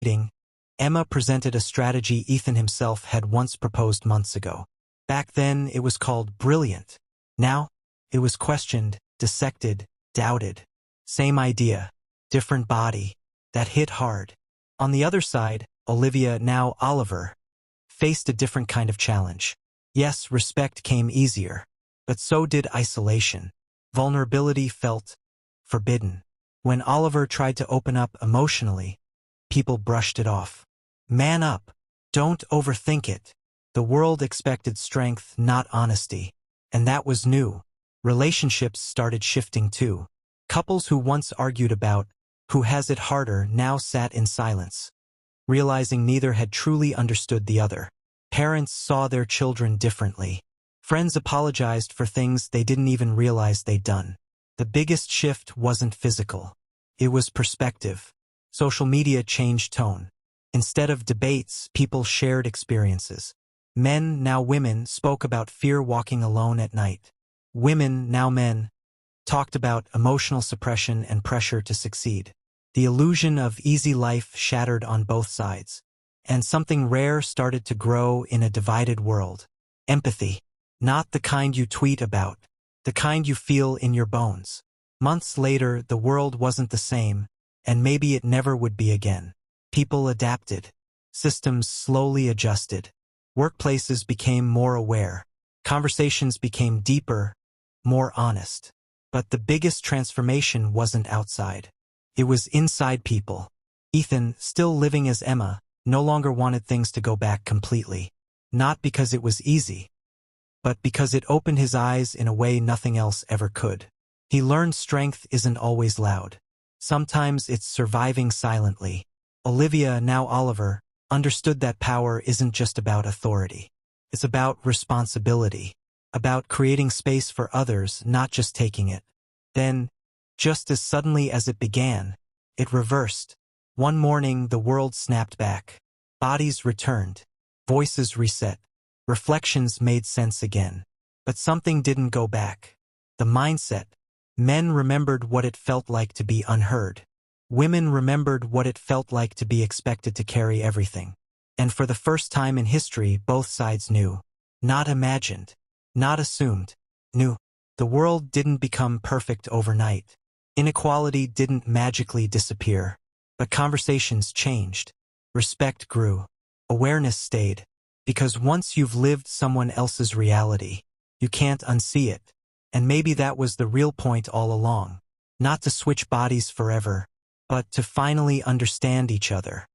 Meeting, Emma presented a strategy Ethan himself had once proposed months ago. Back then, it was called brilliant. Now, it was questioned, dissected, doubted. Same idea, different body. That hit hard. On the other side, Olivia, now Oliver, faced a different kind of challenge. Yes, respect came easier, but so did isolation. Vulnerability felt forbidden. When Oliver tried to open up emotionally, people brushed it off. Man up. Don't overthink it. The world expected strength, not honesty. And that was new. Relationships started shifting too. Couples who once argued about who has it harder now sat in silence, realizing neither had truly understood the other. Parents saw their children differently. Friends apologized for things they didn't even realize they'd done. The biggest shift wasn't physical. It was perspective. Social media changed tone. Instead of debates, people shared experiences. Men, now women, spoke about fear walking alone at night. Women, now men, talked about emotional suppression and pressure to succeed. The illusion of easy life shattered on both sides, and something rare started to grow in a divided world. Empathy. Not the kind you tweet about, the kind you feel in your bones. Months later, the world wasn't the same, and maybe it never would be again. People adapted. Systems slowly adjusted. Workplaces became more aware. Conversations became deeper, more honest. But the biggest transformation wasn't outside. It was inside people. Ethan, still living as Emma, no longer wanted things to go back completely. Not because it was easy, but because it opened his eyes in a way nothing else ever could. He learned strength isn't always loud. Sometimes it's surviving silently. Olivia, now Oliver, understood that power isn't just about authority. It's about responsibility, about creating space for others, not just taking it. Then, just as suddenly as it began, it reversed. One morning, the world snapped back. Bodies returned. Voices reset. Reflections made sense again. But something didn't go back. The mindset. Men remembered what it felt like to be unheard. Women remembered what it felt like to be expected to carry everything. And for the first time in history, both sides knew. Not imagined. Not assumed. Knew. The world didn't become perfect overnight. Inequality didn't magically disappear. But conversations changed. Respect grew. Awareness stayed. Because once you've lived someone else's reality, you can't unsee it. And maybe that was the real point all along. Not to switch bodies forever, but to finally understand each other.